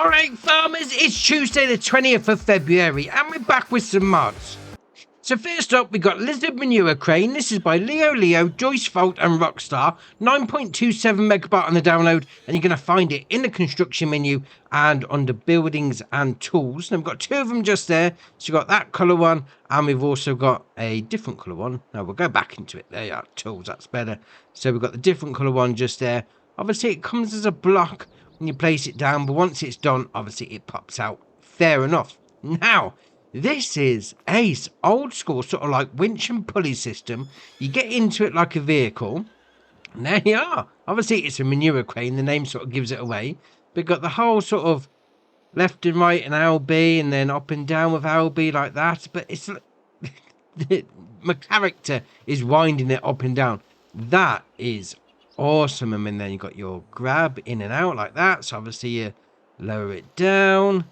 Alright farmers, it's Tuesday the 20th of February and we're back with some mods. So first up we got Lizard Manure Crane. This is by Leo, Joyce Fault and Rockstar. 9.27 megabyte on the download, and you're going to find it in the construction menu and under buildings and tools. And we've got two of them just there. So you've got that colour one and we've also got a different colour one. Now we'll go back into it. There you are, tools, that's better. So we've got the different colour one just there. Obviously it comes as a block when you place it down, but once it's done, obviously it pops out. Fair enough. Now, this is ace, old school, sort of like winch and pulley system. You get into it like a vehicle, and there you are. Obviously, it's a manure crane. The name sort of gives it away. But got the whole sort of left and right and LB, and then up and down with LB like that. But it's my character is winding it up and down. That is awesome. And then you got your grab in and out like that. So obviously you lower it down,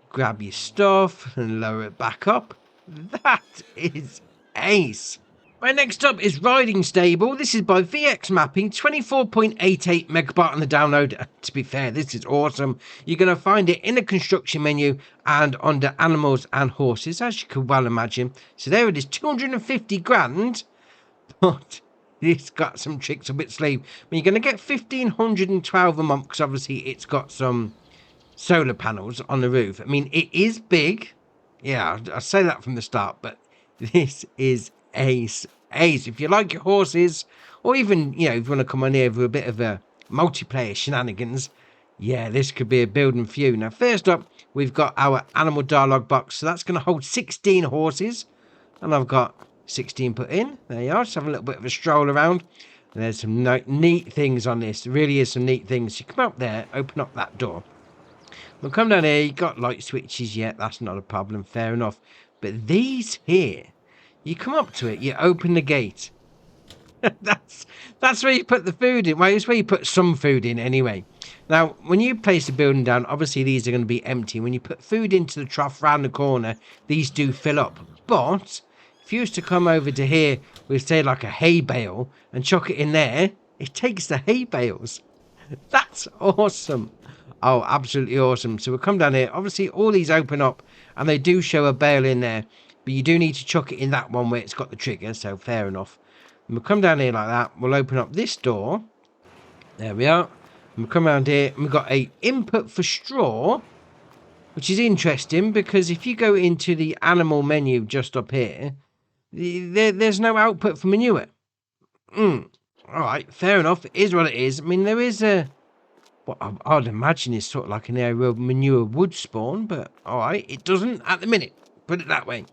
grab your stuff and lower it back up. That is ace. Right, next up is Riding Stable. This is by VX Mapping, 24.88 megabyte on the download. To be fair, this is awesome. You're going to find it in the construction menu and under animals and horses, as you could well imagine. So there it is, 250 grand. But it's got some tricks up its sleeve. But you're going to get 1,512 a month because obviously it's got some solar panels on the roof. I mean, it is big. Yeah, I'll say that from the start, but this is ace. If you like your horses, or even, you know, if you want to come on here with a bit of a multiplayer shenanigans, yeah, this could be a building for you. Now, first up, we've got our animal dialogue box. So that's going to hold 16 horses. And I've got 16 put in. There you are. Just have a little bit of a stroll around. And there's some neat things on this. There really is some neat things. You come up there, open up that door. We'll come down here. You got light switches yet? That's not a problem. Fair enough. But these here, you come up to it. You open the gate. that's where you put the food in. Well, it's where you put some food in anyway. Now, when you place the building down, obviously these are going to be empty. When you put food into the trough round the corner, these do fill up. But if you was to come over to here with, say, like a hay bale and chuck it in there, it takes the hay bales. That's awesome. Oh, absolutely awesome. So we'll come down here. Obviously, all these open up and they do show a bale in there. But you do need to chuck it in that one where it's got the trigger. So fair enough. And we'll come down here like that. We'll open up this door. There we are. And we'll come around here and we've got a input for straw, which is interesting because if you go into the animal menu just up here, there's no output for manure. All right, fair enough. It is what it is. I mean, there is a... what I'd imagine is sort of like an area where manure would spawn, but alright, it doesn't at the minute. Put it that way.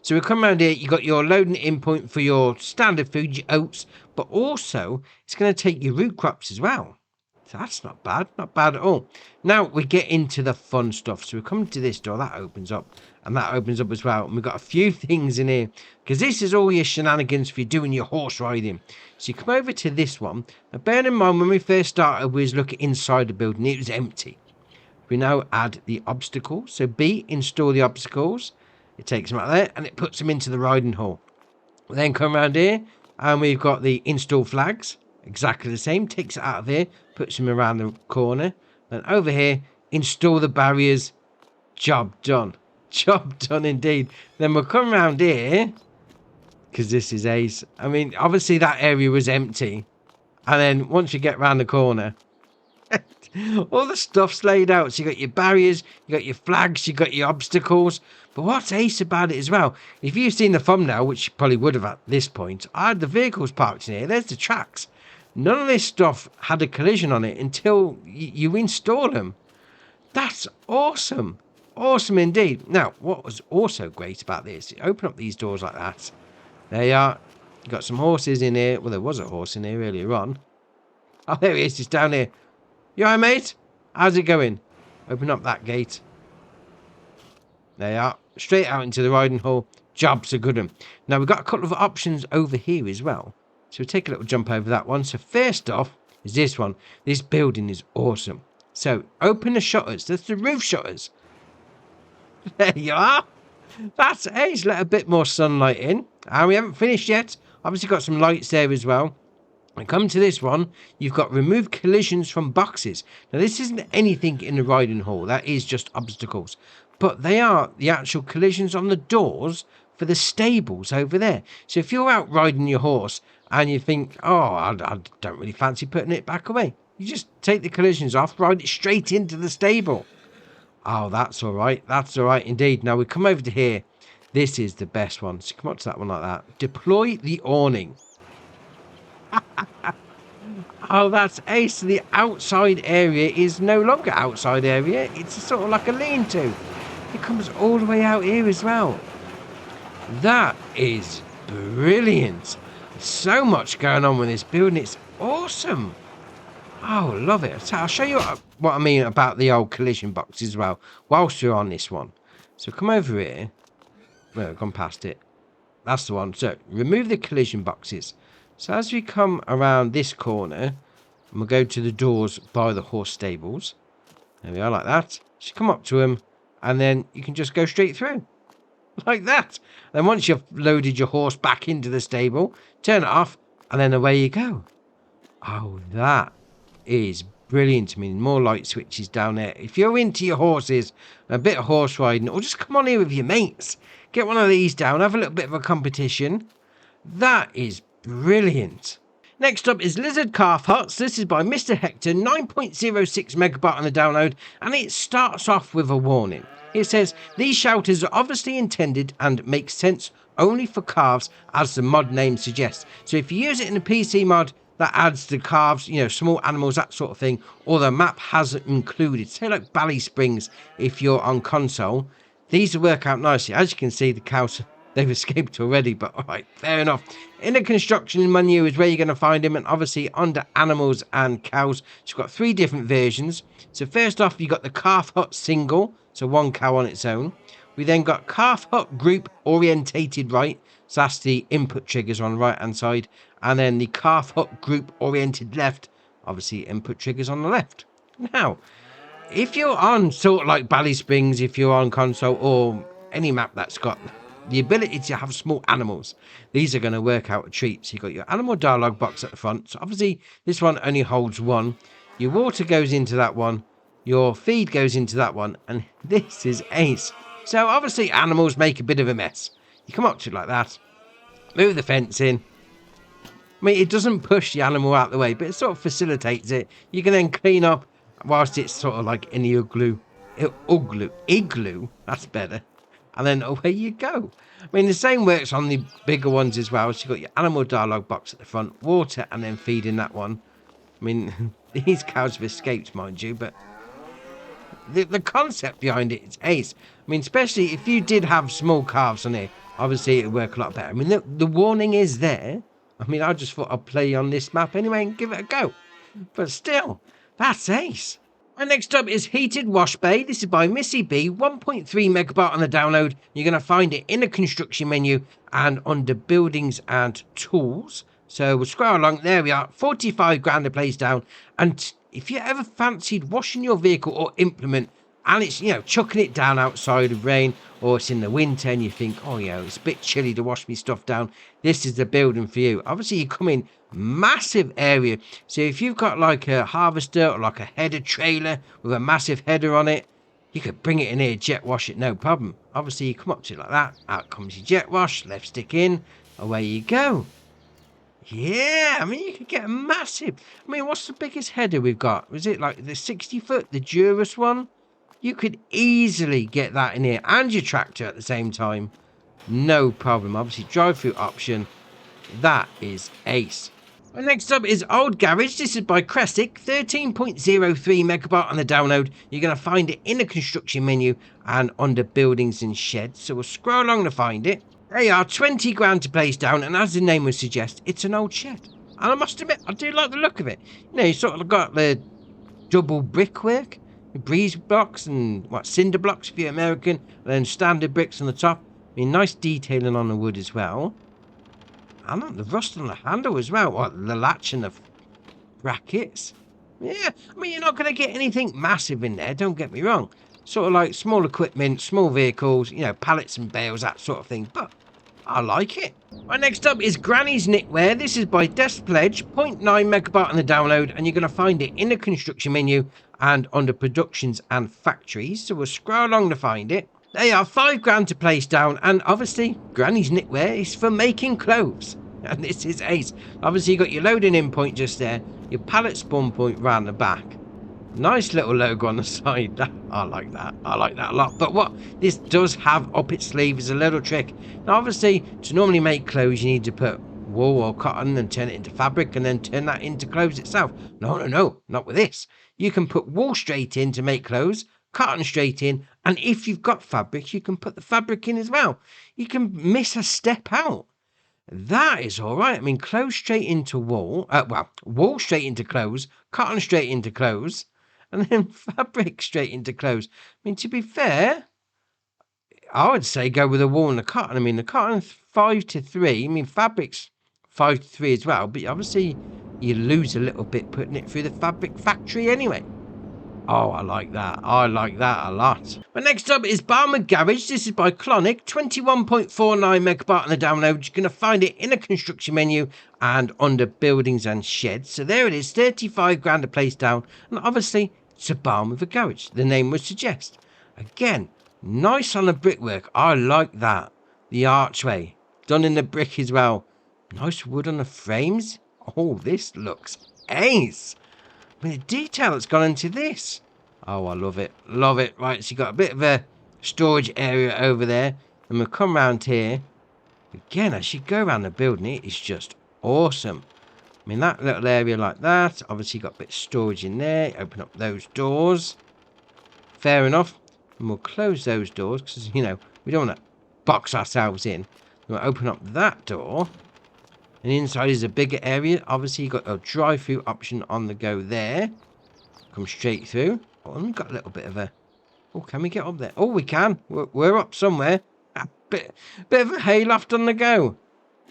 So we'll come around here, you got your loading in point for your standard food, your oats, but also it's going to take your root crops as well. So that's not bad at all. Now we get into the fun stuff. So we come to this door, that opens up, and that opens up as well. And we've got a few things in here, because this is all your shenanigans for you doing your horse riding. So you come over to this one. Now bear in mind, when we first started, we was looking inside the building, it was empty. We now add the obstacles. So B, install the obstacles. It takes them out there, and it puts them into the riding hall. We then come around here, and we've got the install flags. Exactly the same. Takes it out of here, puts them around the corner. And over here, install the barriers. Job done. Job done indeed. Then we'll come around here, because this is ace. I mean, obviously that area was empty. And then once you get around the corner, all the stuff's laid out. So you got your barriers, you got your flags, you got your obstacles. But what's ace about it as well, if you've seen the thumbnail, which you probably would have at this point, I had the vehicles parked in here. There's the tracks. None of this stuff had a collision on it until you install them. That's awesome. Awesome indeed. Now, what was also great about this, you open up these doors like that. There you are. You've got some horses in here. Well, there was a horse in here earlier on. Oh, there he is. He's down here. You alright, mate? How's it going? Open up that gate. There you are. Straight out into the riding hall. Job's a good one. Now, we've got a couple of options over here as well. So we'll take a little jump over that one. So first off is this one. This building is awesome. So open the shutters. That's the roof shutters. There you are. That's ace. Let a bit more sunlight in. And we haven't finished yet. Obviously got some lights there as well. And come to this one, you've got remove collisions from boxes. Now this isn't anything in the riding hall, that is just obstacles. But they are the actual collisions on the doors for the stables over there. So if you're out riding your horse and you think, oh, I don't really fancy putting it back away, you just take the collisions off, ride it straight into the stable. Oh, that's all right. That's all right indeed. Now we come over to here. This is the best one. So come up to that one like that. Deploy the awning. Oh, that's ace. The outside area is no longer outside area. It's sort of like a lean-to. It comes all the way out here as well. That is brilliant. So much going on with this building. It's awesome. Oh, love it. So I'll show you what I mean about the old collision box as well, whilst we're on this one. So come over here. Well, I've gone past it. That's the one. So remove the collision boxes. So as we come around this corner, and we'll go to the doors by the horse stables. There we are, like that. So come up to them, and then you can just go straight through. Like that. Then once you've loaded your horse back into the stable, turn it off, and then away you go. Oh, that is brilliant. I mean, more light switches down there. If you're into your horses, a bit of horse riding, or just come on here with your mates, get one of these down, have a little bit of a competition. That is brilliant. Next up is Lizard Calf Huts. This is by Mr. Hector, 9.06 megabyte on the download, and it starts off with a warning. It says, these shelters are obviously intended and make sense only for calves, as the mod name suggests. So if you use it in a PC mod that adds the calves, you know, small animals, that sort of thing, or the map hasn't included, say like Bally Springs, if you're on console, these will work out nicely. As you can see, the cows, they've escaped already, but all right, fair enough. In the construction menu is where you're going to find them, and obviously under animals and cows, so you've got 3 different versions. So first off, you've got the Calf Hut Single, so 1 cow on its own. We then got Calf Hut Group Orientated Right, so that's the input triggers on the right hand side, and then the Calf Hut Group Oriented Left, obviously input triggers on the left. Now, if you're on sort of like Bally Springs, if you're on console, or any map that's got the ability to have small animals, these are going to work out a treat. So you've got your animal dialogue box at the front. So obviously this one only holds 1. Your water goes into that one. Your feed goes into that one. And this is ace. So obviously animals make a bit of a mess. You come up to it like that. Move the fence in. I mean, it doesn't push the animal out the way, but it sort of facilitates it. You can then clean up whilst it's sort of like in the igloo. That's better. And then away you go. I mean, the same works on the bigger ones as well. So you've got your animal dialogue box at the front, water, and then feeding that one. I mean, these cows have escaped, mind you, but the concept behind it is ace. I mean, especially if you did have small calves on here, obviously it would work a lot better. I mean, the warning is there. I mean, I just thought I'd play on this map anyway and give it a go. But still, that's ace. And next up is Heated Wash Bay. This is by Missy B, 1.3 megabyte on the download. You're going to find it in the construction menu and under buildings and tools. So we'll scroll along. There we are. 45 grand to place down. And if you ever fancied washing your vehicle or implement, and it's, you know, chucking it down outside of rain, or it's in the winter and you think, oh yeah, it's a bit chilly to wash me stuff down, this is the building for you. Obviously you come in massive area, so if you've got like a harvester or like a header trailer with a massive header on it, you could bring it in here, jet wash it, no problem. Obviously you come up to it like that, out comes your jet wash, left stick in, away you go. Yeah, I mean, you could get a massive, I mean, what's the biggest header we've got? Was it like the 60 foot, the Durus one? You could easily get that in here and your tractor at the same time. No problem. Obviously, drive-through option. That is ace. And next up is Old Garage. This is by Cressick. 13.03 megabyte on the download. You're going to find it in the construction menu and under buildings and sheds. So we'll scroll along to find it. There you are, 20 grand to place down. And as the name would suggest, it's an old shed. And I must admit, I do like the look of it. You know, you sort of got the double brickwork. Breeze blocks and cinder blocks if you're American, and then standard bricks on the top. I mean, nice detailing on the wood as well. And on the rust on the handle as well. The latch and the brackets. Yeah, I mean, you're not going to get anything massive in there, don't get me wrong. Sort of like small equipment, small vehicles, you know, pallets and bales, that sort of thing. But I like it. Right, next up is Granny's Knitwear. This is by Desk Pledge, 0.9 megabyte on the download, and you're going to find it in the construction menu and under productions and factories. So we'll scroll along to find it. They are £5 to place down, and obviously Granny's Knitwear is for making clothes. And this is ace. Obviously you got your loading in point just there, your pallet spawn point round the back. Nice little logo on the side. I like that. I like that a lot. But what this does have up its sleeve is a little trick. Now, obviously, to normally make clothes, you need to put wool or cotton and turn it into fabric and then turn that into clothes itself. No, not with this. You can put wool straight in to make clothes, cotton straight in, and if you've got fabric, you can put the fabric in as well. You can miss a step out. That is all right. I mean, clothes straight into wool. Wool straight into clothes, cotton straight into clothes, and then fabric straight into clothes. I mean, to be fair, I would say go with the wool and the cotton. I mean, the cotton's 5 to 3. I mean, fabric's 5 to 3 as well. But obviously, you lose a little bit putting it through the fabric factory anyway. Oh, I like that. I like that a lot. But next up is Farmall Garage. This is by Clonic. 21.49 megabyte on the download. You're going to find it in a construction menu and under buildings and sheds. So there it is. 35 grand to place down. And obviously, it's a barn with a garage. The name would suggest. Again, nice on the brickwork. I like that. The archway. Done in the brick as well. Nice wood on the frames. Oh, this looks ace. I mean, the detail that's gone into this. Oh, I love it. Love it. Right, so you've got a bit of a storage area over there. And we'll come round here. Again, as you go around the building, it is just awesome. I mean, that little area like that. Obviously, you've got a bit of storage in there. Open up those doors. Fair enough. And we'll close those doors because, you know, we don't want to box ourselves in. We'll open up that door. And inside is a bigger area. Obviously, you've got a drive-through option on the go there. Come straight through. Oh, and we've got a little bit of a... Oh, can we get up there? Oh, we can. We're up somewhere. A bit of a hayloft on the go.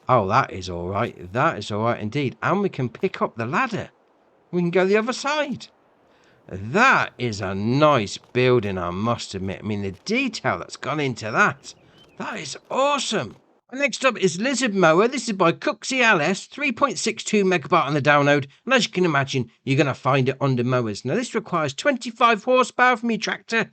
Oh, that is all right. That is all right indeed. And we can pick up the ladder. We can go the other side. That is a nice building, I must admit. I mean, the detail that's gone into that. That is awesome. Next up is Lizard Mower. This is by Cooksy LS, 3.62 megabyte on the download. And as you can imagine, you're going to find it under mowers. Now, this requires 25 horsepower from your tractor,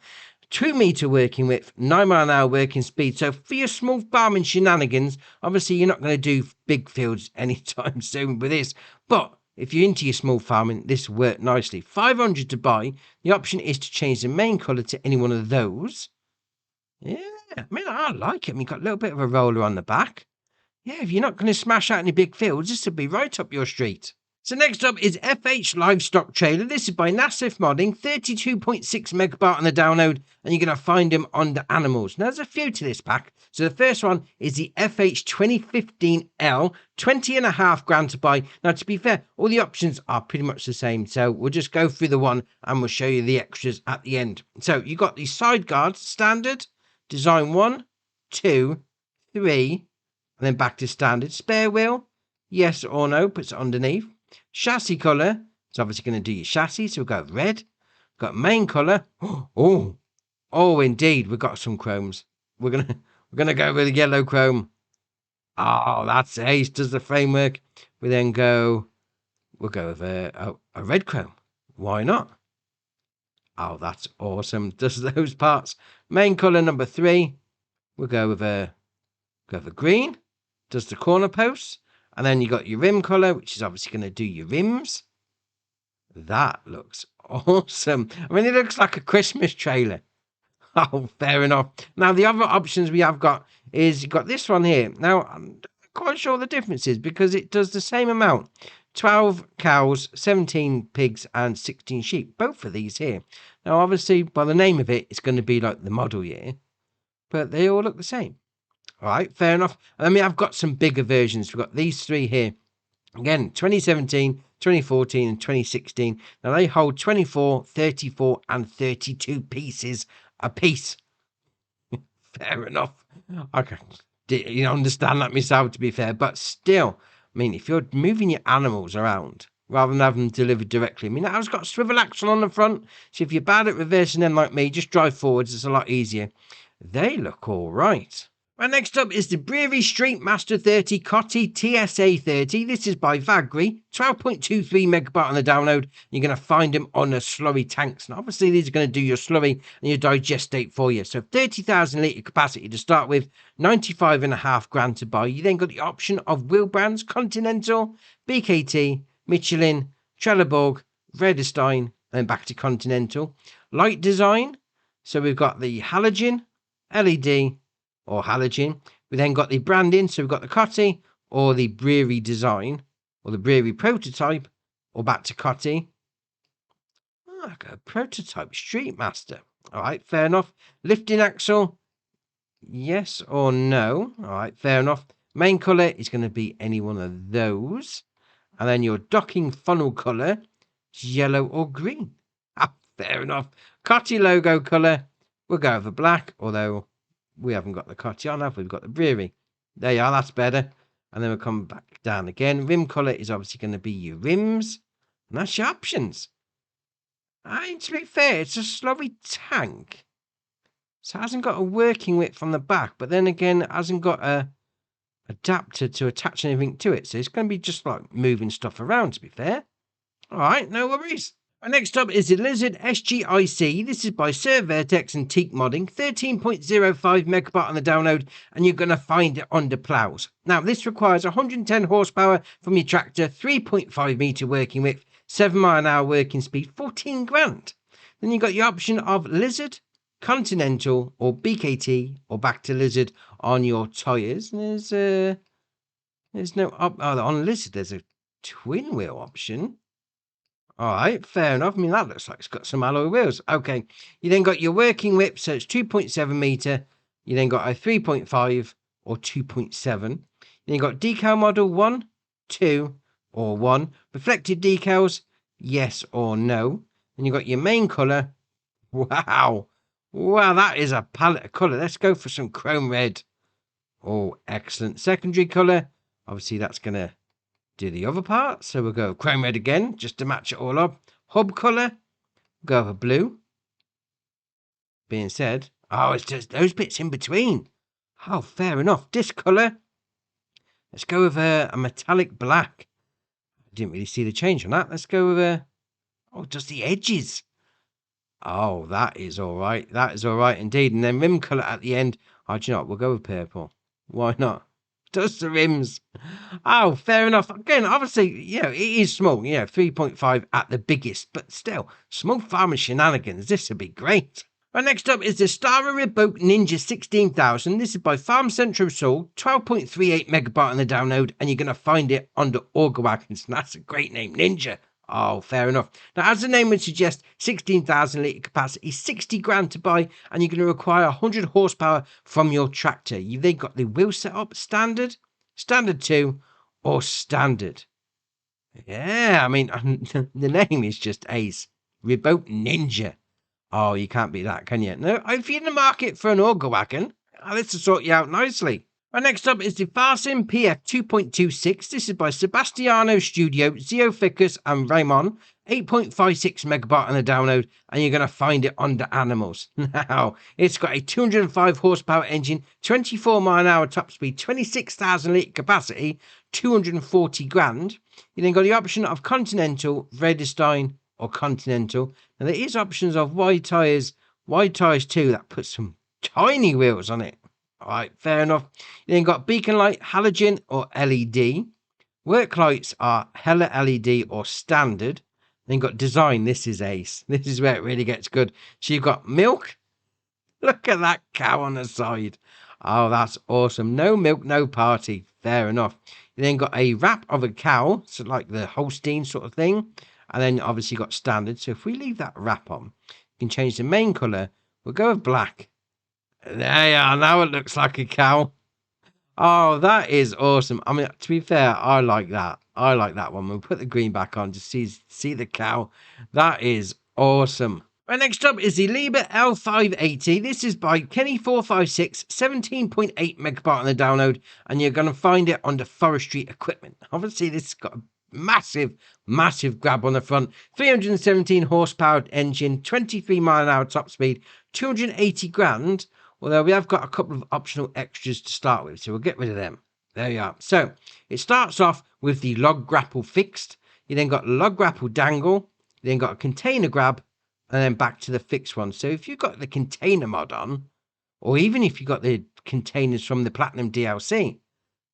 2 meter working width, 9 mile an hour working speed. So for your small farming shenanigans, obviously you're not going to do big fields anytime soon with this. But if you're into your small farming, this will work nicely. 500 to buy. The option is to change the main colour to any one of those. Yeah, I mean, I like it. I mean, got a little bit of a roller on the back. Yeah, if you're not going to smash out any big fields, this would be right up your street. So next up is FH Livestock Trailer. This is by Nassif Modding, 32.6 megabyte on the download, and you're going to find them under animals. Now, there's a few to this pack. So the first one is the FH 2015L, 20.5 grand to buy. Now, to be fair, all the options are pretty much the same. So we'll just go through the one and we'll show you the extras at the end. So you got the side guards, standard. Design 1, 2, 3, and then back to standard. Spare wheel, yes or no, puts it underneath. Chassis colour, it's obviously going to do your chassis, so we've got red. Got main colour. Oh, indeed, we've got some chromes. We're gonna go with the yellow chrome. Oh, that's ace. Does the framework? We'll go with a red chrome. Why not? Oh, that's awesome. Does those parts. Main colour number 3. We'll go with a green. Does the corner posts. And then you got your rim colour, which is obviously going to do your rims. That looks awesome. I mean, it looks like a Christmas trailer. Oh, fair enough. Now, the other options we have got is you've got this one here. Now, I'm not quite sure the difference is because it does the same amount. 12 cows, 17 pigs, and 16 sheep. Both of these here. Now, obviously, by the name of it, it's going to be like the model year. But they all look the same. All right, fair enough. And then we have got some bigger versions. We've got these 3 here. Again, 2017, 2014, and 2016. Now, they hold 24, 34, and 32 pieces a piece. Fair enough. Okay. You understand that myself, to be fair. But still, I mean, if you're moving your animals around rather than having them delivered directly, I mean, that has got swivel axle on the front. So if you're bad at reversing them like me, just drive forwards. It's a lot easier. They look all right. Right, next up is the Brewery Street Master 30 Cotty TSA 30. This is by Vagri, 12.23 megabyte on the download. You're going to find them on the slurry tanks. And obviously, these are going to do your slurry and your digestate for you. So 30,000 litre capacity to start with, 95.5 grand to buy. You then got the option of wheel brands, Continental, BKT, Michelin, Trelleborg, Vredestein, and then back to Continental. Light design. So we've got the halogen, LED, or halogen. We then got the branding, so we've got the Cotty or the brewery design or the brewery prototype or back to Cotty. Oh, I got a prototype Street Master. All right, fair enough. Lifting axle, yes or no? All right, fair enough. Main colour is going to be any one of those. And then your docking funnel colour is yellow or green. Ah, fair enough. Cotty logo colour, we'll go over black, although we haven't got the Cotty on, have we? We've got the brewery. There you are, that's better. And then we'll come back down again. Rim colour is obviously going to be your rims. And that's your options. To be fair, it's a slurry tank. So it hasn't got a working width on the back. But then again, it hasn't got a adapter to attach anything to it. So it's going to be just like moving stuff around, to be fair. All right, no worries. Next up is the Lizard SGIC. This is by Sir Vertex and Teak Modding. 13.05 megabyte on the download, and you're going to find it under plows. Now, this requires 110 horsepower from your tractor, 3.5 metre working width, 7 mile an hour working speed, 14 grand. Then you've got your option of Lizard, Continental, or BKT, or back to Lizard on your tyres. There's no on Lizard, there's a twin wheel option. All right, fair enough. I mean, that looks like it's got some alloy wheels. Okay, you then got your working whip, so it's 2.7 metre. You then got a 3.5 or 2.7. Then you got decal model 1, 2, or 1. Reflective decals, yes or no. Then you got your main colour. Wow. Wow, that is a palette of colour. Let's go for some chrome red. Oh, excellent. Secondary colour. Obviously, that's going to do the other part, so we'll go chrome red again just to match it all up. Hub colour, go for blue. Being said, oh, it's just those bits in between. Oh, fair enough. Disc colour, let's go with a metallic black. I didn't really see the change on that. Let's go with just the edges. Oh, that is all right. That is all right indeed. And then rim colour at the end. Oh, do you know what? We'll go with purple. Why not? Just the rims. Oh, fair enough. Again, obviously, it is small. 3.5 at the biggest, but still, small farmer shenanigans. This would be great. Right, next up is the Stara Reboot Ninja 16,000. This is by Farm Central Soul, 12.38 megabyte on the download, and you're going to find it under Auger Wagons. And that's a great name, Ninja. Oh, fair enough. Now, as the name would suggest, 16,000 litre capacity, 60 grand to buy, and you're going to require 100 horsepower from your tractor. You've then got the wheel setup, standard, standard 2, or standard. Yeah, I mean, the name is just ace. Reboot Ninja. Oh, you can't beat that, can you? No, if you're in the market for an auger wagon, this will sort you out nicely. Right, next up is the Farsim PF 2.26. This is by Sebastiano Studio, Zeoficus and Raymond. 8.56 megabyte on the download, and you're going to find it under animals. Now, it's got a 205 horsepower engine, 24 mile an hour top speed, 26,000 litre capacity, 240 grand. You then got the option of Continental, Vredestein, or Continental. Now, there is options of wide tyres too, that puts some tiny wheels on it. All right, fair enough. You then got beacon light, halogen, or LED. Work lights are Hella LED or standard. Then you've got design. This is ace. This is where it really gets good. So you've got milk. Look at that cow on the side. Oh, that's awesome. No milk, no party. Fair enough. You then got a wrap of a cow, so like the Holstein sort of thing. And then obviously got standard. So if we leave that wrap on, you can change the main colour. We'll go with black. There you are. Now it looks like a cow. Oh, that is awesome. I mean, to be fair, I like that. I like that one. We'll put the green back on to see the cow. That is awesome. Right, next up is the Liebherr L580. This is by Kenny456, 17.8 megabyte on the download, and you're going to find it under forestry equipment. Obviously, this has got a massive grab on the front. 317 horsepower engine, 23 mile an hour top speed, 280 grand. Although we have got a couple of optional extras to start with, so we'll get rid of them. There you are. So it starts off with the log grapple fixed. You then got log grapple dangle. You then got a container grab, and then back to the fixed one. So if you've got the container mod on, or even if you got the containers from the Platinum DLC,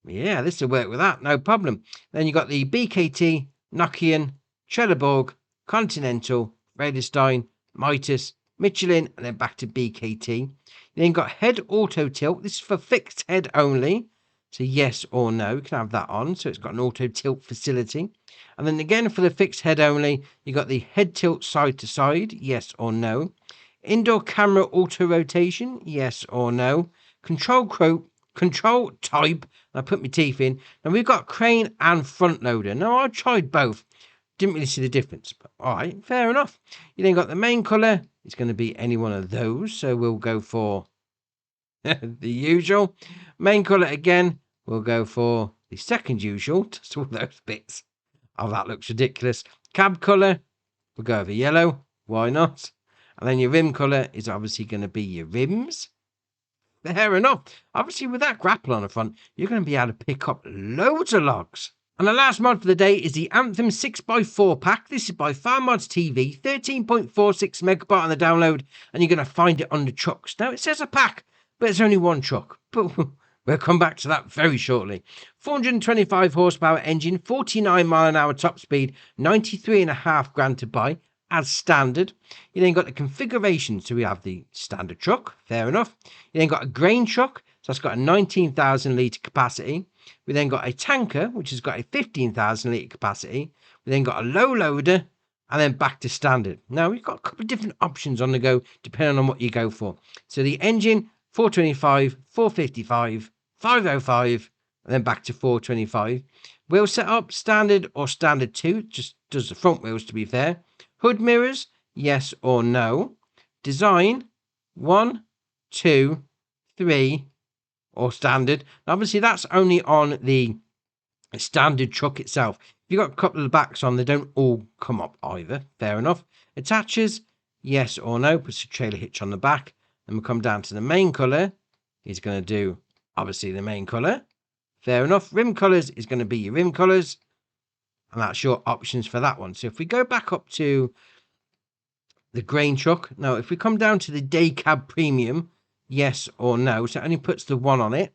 yeah, this will work with that, no problem. Then you got the BKT, Nokian, Trelleborg, Continental, Vredestein, Mitas, Michelin, and then back to BKT. You then got head auto tilt. This is for fixed head only. So yes or no, you can have that on. So it's got an auto tilt facility. And then again for the fixed head only, you got the head tilt side to side, yes or no. Indoor camera auto rotation, yes or no. Control type. I put my teeth in. Now we've got crane and front loader. Now I tried both. Didn't really see the difference. But all right, fair enough. You then got the main colour. It's going to be any one of those. So we'll go for the usual. Main colour again. We'll go for the second usual. Just all those bits. Oh, that looks ridiculous. Cab colour. We'll go over yellow. Why not? And then your rim colour is obviously going to be your rims. Fair enough. Obviously, with that grapple on the front, you're going to be able to pick up loads of logs. And the last mod for the day is the Anthem 6x4 pack. This is by Farmall's TV, 13.46 megabyte on the download, and you're going to find it on the trucks. Now, it says a pack, but it's only one truck. But we'll come back to that very shortly. 425 horsepower engine, 49 mile an hour top speed, 93.5 grand to buy. As standard. You then got the configuration, so we have the standard truck, fair enough. You then got a grain truck, so that's got a 19,000 litre capacity. We then got a tanker, which has got a 15,000 litre capacity. We then got a low loader, and then back to standard. Now we've got a couple of different options on the go, depending on what you go for. So the engine, 425, 455, 505, and then back to 425. Wheel setup, standard or standard 2, just does the front wheels to be fair. Hood mirrors, yes or no. Design, 1, 2, 3, or standard. Now, obviously, that's only on the standard truck itself. If you've got a couple of backs on, they don't all come up either. Fair enough. Attachers, yes or no. Puts a trailer hitch on the back. Then we'll come down to the main colour. He's going to do, obviously, the main colour. Fair enough. Rim colours is going to be your rim colours. And that's your options for that one. So if we go back up to the grain truck. Now, if we come down to the day cab premium, yes or no. So it only puts the 1 on it.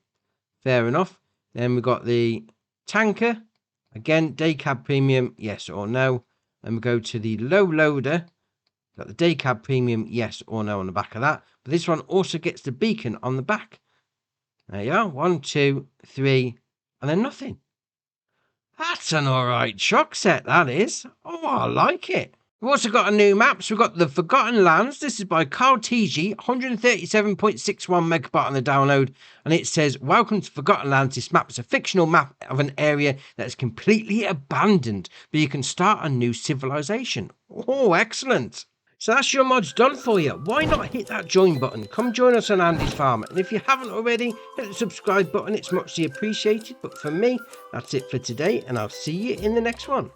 Fair enough. Then we've got the tanker. Again, day cab premium, yes or no. Then we go to the low loader. Got the day cab premium, yes or no on the back of that. But this one also gets the beacon on the back. There you are. 1, 2, 3, and then nothing. That's an alright truck set, that is. Oh, I like it. We've also got a new map. So we've got the Forgotten Lands. This is by Carl TG, 137.61 megabyte on the download. And it says, welcome to Forgotten Lands. This map is a fictional map of an area that is completely abandoned, but you can start a new civilization. Oh, excellent. So that's your mods done for you. Why not hit that join button? Come join us on Andy's Farm. And if you haven't already, hit the subscribe button. It's muchly appreciated. But for me, that's it for today. And I'll see you in the next one.